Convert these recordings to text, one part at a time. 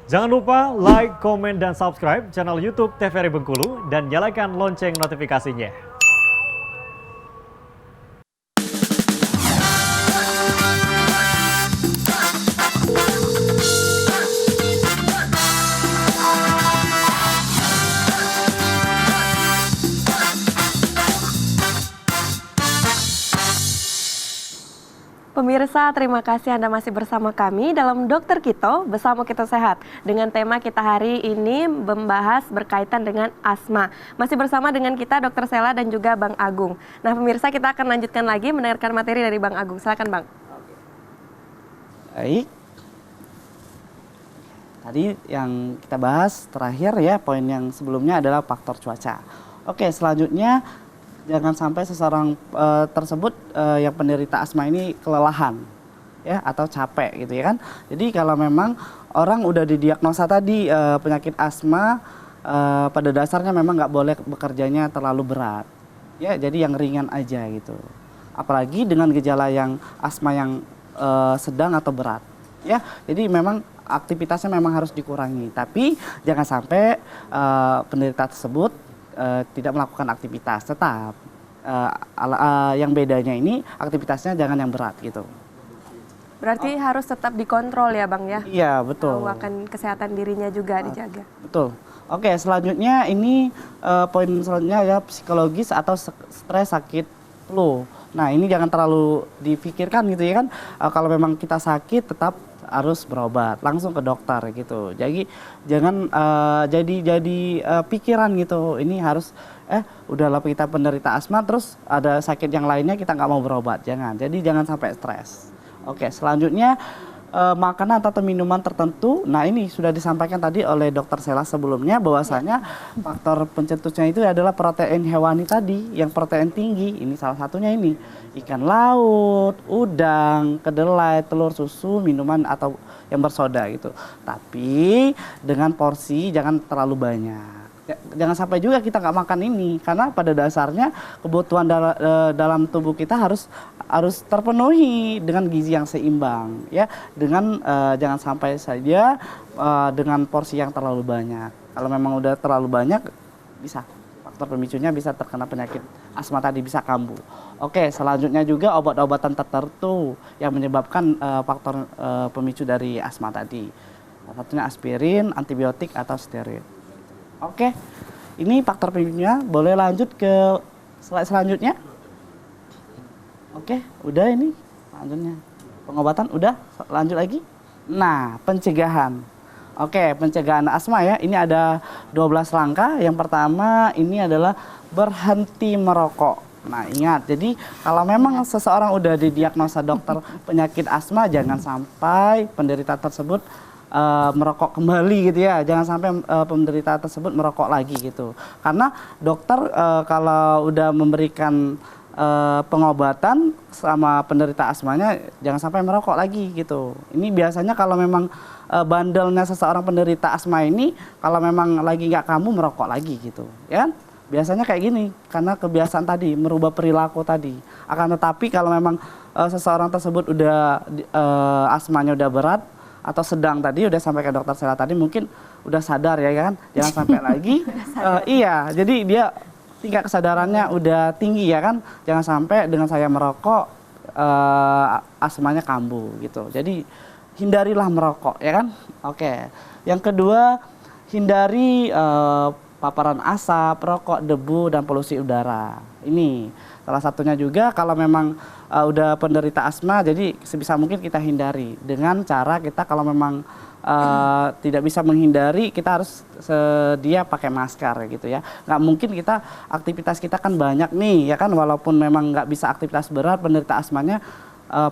Jangan lupa like, komen, dan subscribe channel YouTube TVRI Bengkulu dan nyalakan lonceng notifikasinya. Pemirsa, terima kasih Anda masih bersama kami dalam Dokter Kito, Bersama Kita Sehat. Dengan tema kita hari ini membahas berkaitan dengan asma. Masih bersama dengan kita Dr. Sela dan juga Bang Agung. Nah pemirsa, kita akan lanjutkan lagi mendengarkan materi dari Bang Agung. Silakan Bang. Baik. Tadi yang kita bahas terakhir ya, poin yang sebelumnya adalah faktor cuaca. Oke, selanjutnya jangan sampai seseorang tersebut yang penderita asma ini kelelahan ya atau capek gitu ya kan. Jadi kalau memang orang udah didiagnosa tadi penyakit asma, pada dasarnya memang nggak boleh bekerjanya terlalu berat ya, jadi yang ringan aja gitu. Apalagi dengan gejala yang asma yang sedang atau berat ya. Jadi memang aktivitasnya memang harus dikurangi, tapi jangan sampai penderita tersebut tidak melakukan aktivitas. Tetap yang bedanya ini aktivitasnya jangan yang berat gitu. Berarti harus tetap dikontrol ya Bang ya? Iya betul. Akan kesehatan dirinya juga dijaga. Betul. Oke, selanjutnya ini poin selanjutnya ya, psikologis atau stres sakit flu. Nah ini jangan terlalu dipikirkan gitu ya kan. Kalau memang kita sakit tetap harus berobat langsung ke dokter gitu. Jadi jangan jadi pikiran gitu. Ini harus udahlah kita penderita asma terus ada sakit yang lainnya kita nggak mau berobat. Jangan. Jadi jangan sampai stres. Oke, selanjutnya makanan atau minuman tertentu. Nah ini sudah disampaikan tadi oleh Dokter Sela sebelumnya bahwasanya faktor pencetusnya itu adalah protein hewani tadi yang protein tinggi. Ini salah satunya ini ikan laut, udang, kedelai, telur, susu, minuman atau yang bersoda gitu. Tapi dengan porsi jangan terlalu banyak. Jangan sampai juga kita nggak makan ini karena pada dasarnya kebutuhan dalam tubuh kita harus terpenuhi dengan gizi yang seimbang ya, dengan jangan sampai saja dengan porsi yang terlalu banyak. Kalau memang udah terlalu banyak bisa faktor pemicunya bisa terkena penyakit asma tadi, bisa kambuh. Oke, selanjutnya juga obat-obatan tertentu yang menyebabkan faktor pemicu dari asma tadi. Salah satunya aspirin, antibiotik atau steroid. Oke, ini faktor pemicunya. Boleh lanjut ke slide selanjutnya. Oke, udah ini lanjutnya. Pengobatan udah, lanjut lagi. Nah, pencegahan. Oke, pencegahan asma ya. Ini ada 12 langkah. Yang pertama ini adalah berhenti merokok. Nah, ingat. Jadi kalau memang seseorang udah didiagnosa dokter penyakit asma, jangan sampai penderita tersebut merokok kembali gitu ya. Jangan sampai penderita tersebut merokok lagi gitu. Karena dokter kalau udah memberikan pengobatan sama penderita asmanya jangan sampai merokok lagi gitu. Ini biasanya kalau memang bandelnya seseorang penderita asma ini kalau memang lagi nggak kambuh merokok lagi gitu ya kan? Biasanya kayak gini karena kebiasaan tadi merubah perilaku tadi. Akan tetapi kalau memang seseorang tersebut udah asmanya udah berat atau sedang tadi udah sampai ke dokter Sela tadi mungkin udah sadar ya kan, jangan sampai lagi iya, jadi dia tingkat kesadarannya udah tinggi ya kan, jangan sampai dengan saya merokok asmanya kambuh gitu. Jadi hindarilah merokok ya kan. Oke, yang kedua hindari paparan asap, rokok, debu dan polusi udara. Ini salah satunya juga kalau memang udah penderita asma, jadi sebisa mungkin kita hindari dengan cara kita kalau memang tidak bisa menghindari, kita harus sedia pakai masker gitu ya. Nggak mungkin kita aktivitas kita kan banyak nih ya kan, walaupun memang nggak bisa aktivitas berat penderita asmanya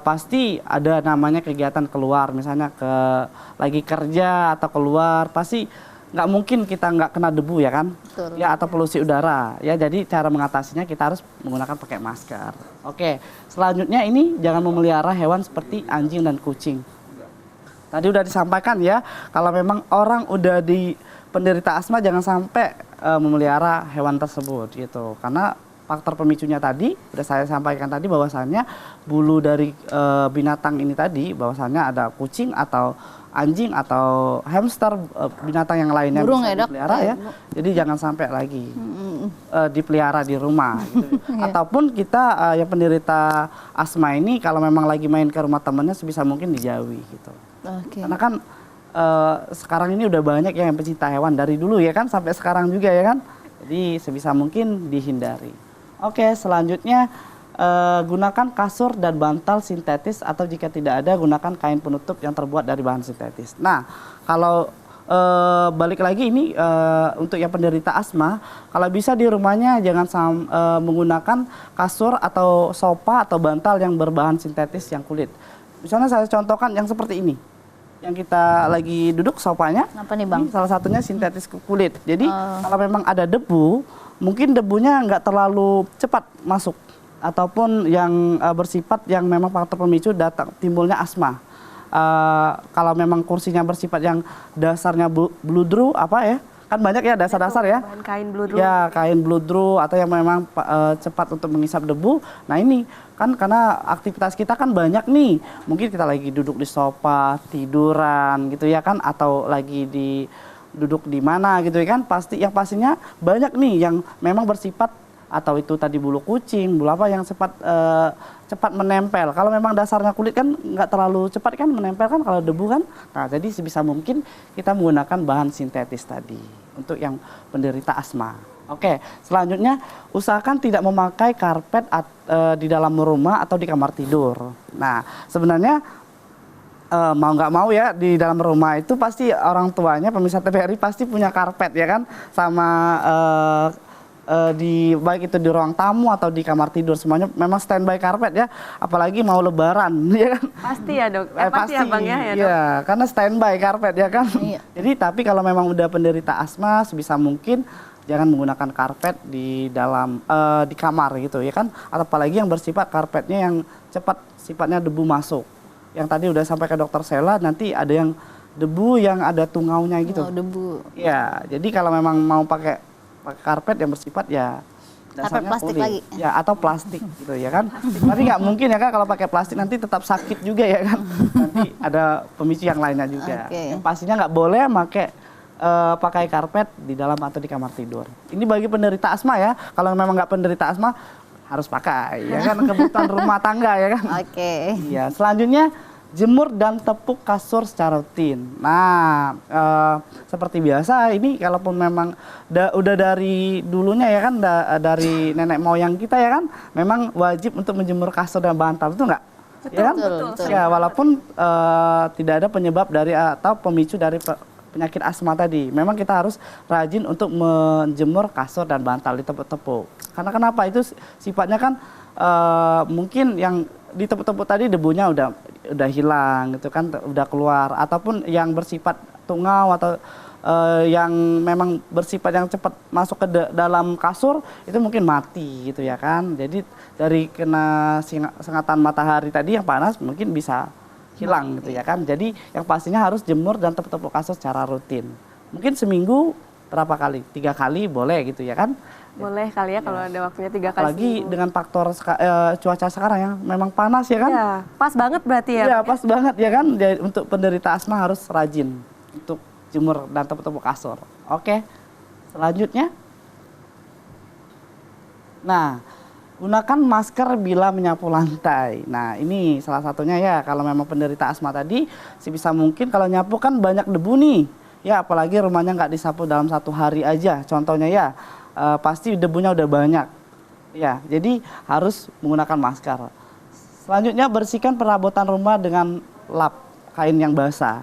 pasti ada namanya kegiatan keluar, misalnya lagi kerja atau keluar pasti nggak mungkin kita nggak kena debu ya kan. Betul. Ya atau polusi udara ya, jadi cara mengatasinya kita harus menggunakan pakai masker. Oke, selanjutnya ini jangan memelihara hewan seperti anjing dan kucing. Tadi udah disampaikan ya, kalau memang orang udah di penderita asma jangan sampai memelihara hewan tersebut gitu, karena faktor pemicunya tadi udah saya sampaikan tadi bahwasannya bulu dari binatang ini tadi bahwasannya ada kucing atau anjing atau hamster, binatang yang lainnya Burung bisa ya, Dok? dipelihara ya. Jadi jangan sampai lagi dipelihara di rumah gitu. Ataupun kita yang penderita asma ini kalau memang lagi main ke rumah temannya sebisa mungkin dijauhi gitu. Oke. Karena kan sekarang ini udah banyak yang pecinta hewan dari dulu ya kan sampai sekarang juga ya kan. Jadi sebisa mungkin dihindari. Oke, selanjutnya gunakan kasur dan bantal sintetis atau jika tidak ada gunakan kain penutup yang terbuat dari bahan sintetis. Nah, kalau balik lagi ini untuk yang penderita asma, kalau bisa di rumahnya jangan menggunakan kasur atau sofa atau bantal yang berbahan sintetis yang kulit. Misalnya saya contohkan yang seperti ini. Yang kita lagi duduk sofanya, Apa nih, Bang? ini salah satunya sintetis kulit. Jadi kalau memang ada debu, mungkin debunya nggak terlalu cepat masuk ataupun yang bersifat yang memang faktor pemicu timbulnya asma. Kalau memang kursinya bersifat yang dasarnya bludru apa ya, kan banyak ya dasar-dasar ya. Bahan kain bludru. Ya, kain bludru atau yang memang cepat untuk mengisap debu. Nah ini kan karena aktivitas kita kan banyak nih. Mungkin kita lagi duduk di sofa, tiduran gitu ya kan, atau lagi duduk di mana gitu ya kan. Pastinya banyak nih yang memang bersifat atau itu tadi bulu kucing, bulu apa yang cepat menempel. Kalau memang dasarnya kulit kan nggak terlalu cepat kan menempel kan kalau debu kan. Nah jadi sebisa mungkin kita menggunakan bahan sintetis tadi untuk yang penderita asma. Oke, selanjutnya usahakan tidak memakai karpet di dalam rumah atau di kamar tidur. Nah sebenarnya mau nggak mau ya di dalam rumah itu pasti orang tuanya pemirsa TVRI pasti punya karpet ya kan, sama baik itu di ruang tamu atau di kamar tidur semuanya memang standby karpet ya, apalagi mau lebaran ya kan. Pasti ya dok, pasti ya bang ya dok. Iya, karena standby karpet ya kan. Iya. Jadi tapi kalau memang udah penderita asma sebisa mungkin jangan menggunakan karpet di dalam di kamar gitu ya kan, apalagi yang bersifat karpetnya yang cepat sifatnya debu masuk. Yang tadi udah sampai ke dokter Sela, nanti ada yang debu yang ada tungaunya gitu. Oh, debu. Ya, jadi kalau memang mau pakai karpet yang bersifat ya dasarnya plastik kulit. lagi. Ya atau plastik gitu ya kan. Tapi nggak mungkin ya kan kalau pakai plastik nanti tetap sakit juga ya kan. Nanti ada pemicu yang lainnya juga. Oke. Yang pastinya nggak boleh pakai karpet di dalam atau di kamar tidur. Ini bagi penderita asma ya. Kalau memang nggak penderita asma harus pakai ya kan, kebutuhan rumah tangga ya kan. Oke. Iya, selanjutnya jemur dan tepuk kasur secara rutin. Nah, seperti biasa ini kalaupun memang udah dari dulunya ya kan, dari nenek moyang kita ya kan, memang wajib untuk menjemur kasur dan bantal, itu enggak? Betul, Ya kan? betul. Ya, walaupun tidak ada penyebab dari atau pemicu dari penyakit asma tadi. Memang kita harus rajin untuk menjemur kasur dan bantal, ditepuk-tepuk. Karena kenapa? Itu sifatnya kan mungkin yang ditepuk-tepuk tadi debunya udah hilang gitu kan, udah keluar, ataupun yang bersifat tungau atau yang memang bersifat yang cepat masuk ke dalam kasur itu mungkin mati gitu ya kan. Jadi dari kena sengatan matahari tadi yang panas mungkin bisa hilang gitu ya kan. Jadi yang pastinya harus jemur dan tepuk-tepuk kasur secara rutin. Mungkin seminggu berapa kali? 3 kali boleh gitu ya kan. Boleh kali ya kalau ada waktunya 3 kali. Apalagi seminggu. dengan faktor cuaca sekarang yang memang panas ya kan. Ya, pas banget berarti ya. Iya, pas banget ya kan. Jadi, untuk penderita asma harus rajin untuk jemur dan tepuk-tepuk kasur. Oke. Selanjutnya. Nah, gunakan masker bila menyapu lantai. Nah, ini salah satunya ya kalau memang penderita asma tadi sebisa mungkin kalau nyapu kan banyak debu nih. Ya, apalagi rumahnya nggak disapu dalam 1 hari aja. Contohnya ya, pasti debunya udah banyak. Ya, jadi harus menggunakan masker. Selanjutnya bersihkan perabotan rumah dengan lap kain yang basah.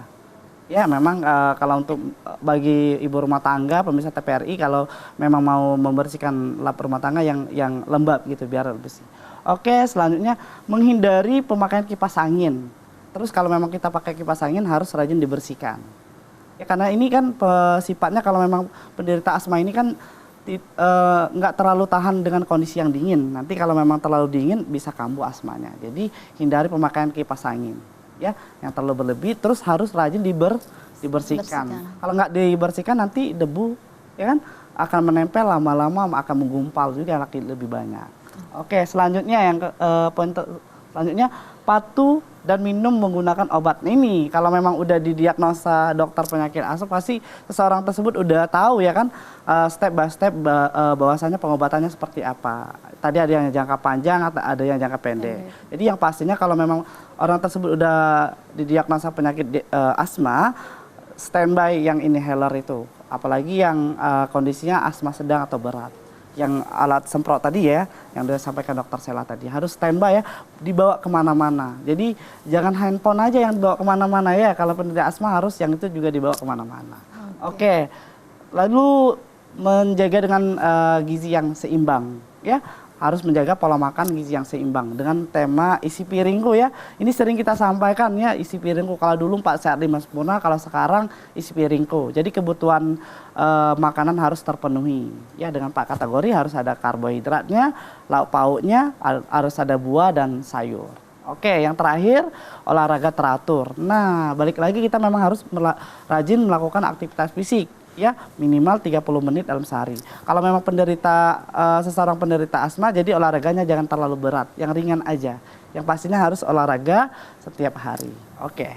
Ya, memang kalau untuk bagi ibu rumah tangga, pemirsa TVRI, kalau memang mau membersihkan lap rumah tangga yang lembab gitu biar bersih. Oke, selanjutnya menghindari pemakaian kipas angin. Terus kalau memang kita pakai kipas angin harus rajin dibersihkan. Ya, karena ini kan sifatnya kalau memang penderita asma ini kan nggak terlalu tahan dengan kondisi yang dingin. Nanti kalau memang terlalu dingin bisa kambuh asmanya. Jadi hindari pemakaian kipas angin. Ya, yang terlalu berlebih, terus harus rajin dibersihkan. Kalau nggak dibersihkan nanti debu ya kan akan menempel, lama-lama akan menggumpal juga lebih banyak. Oke, selanjutnya yang poin selanjutnya patuh dan minum menggunakan obat ini. Kalau memang udah didiagnosa dokter penyakit asma, pasti seseorang tersebut udah tahu ya kan step by step bahwasanya pengobatannya seperti apa. Tadi ada yang jangka panjang, atau ada yang jangka pendek. Jadi yang pastinya kalau memang orang tersebut udah didiagnosa penyakit asma, standby yang inhaler itu. Apalagi yang kondisinya asma sedang atau berat. Yang alat semprot tadi ya, yang sudah sampaikan dokter Sela tadi, harus standby ya, dibawa kemana-mana. Jadi jangan handphone aja yang dibawa kemana-mana ya, kalau penderita asma harus yang itu juga dibawa kemana-mana. Oke. Lalu menjaga dengan gizi yang seimbang ya, harus menjaga pola makan gizi yang seimbang dengan tema isi piringku ya. Ini sering kita sampaikan ya, isi piringku. Kalau dulu 4 sehat 5 sempurna, kalau sekarang isi piringku. Jadi kebutuhan makanan harus terpenuhi ya, dengan 4 kategori. Harus ada karbohidratnya, lauk pauknya, harus ada buah dan sayur. Oke, yang terakhir olahraga teratur. Nah, balik lagi kita memang harus rajin melakukan aktivitas fisik ya, minimal 30 menit dalam sehari. Kalau memang seseorang penderita asma, jadi olahraganya jangan terlalu berat, yang ringan aja. Yang pastinya harus olahraga setiap hari. Oke.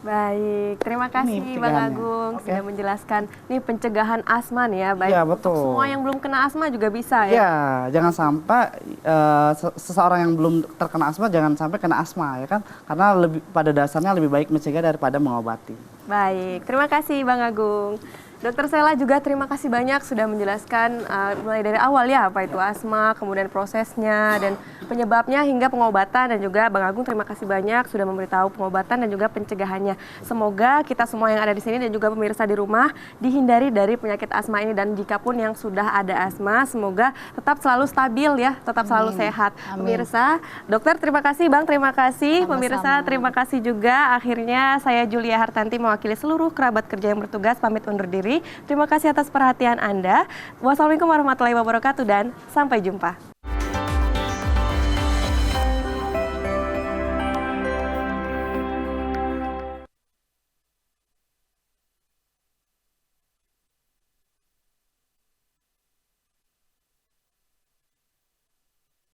Baik, terima kasih Ini Bang pencegahannya. Agung Oke. sudah menjelaskan nih pencegahan asma nih ya, baik Iya, untuk betul. semua yang belum kena asma juga bisa ya. Ya, jangan sampai seseorang yang belum terkena asma jangan sampai kena asma ya kan, karena pada dasarnya lebih baik mencegah daripada mengobati. Baik, terima kasih Bang Agung. Dokter Sela juga terima kasih banyak sudah menjelaskan mulai dari awal ya apa itu asma, kemudian prosesnya dan penyebabnya hingga pengobatan, dan juga Bang Agung terima kasih banyak sudah memberitahu pengobatan dan juga pencegahannya. Semoga kita semua yang ada di sini dan juga pemirsa di rumah dihindari dari penyakit asma ini, dan jika pun yang sudah ada asma semoga tetap selalu stabil ya, tetap selalu sehat. Pemirsa, dokter terima kasih, Bang terima kasih, pemirsa terima kasih juga. Akhirnya saya Julia Hartanti mewakili seluruh kerabat kerja yang bertugas pamit undur diri. Terima kasih atas perhatian Anda. Wassalamualaikum warahmatullahi wabarakatuh dan sampai jumpa.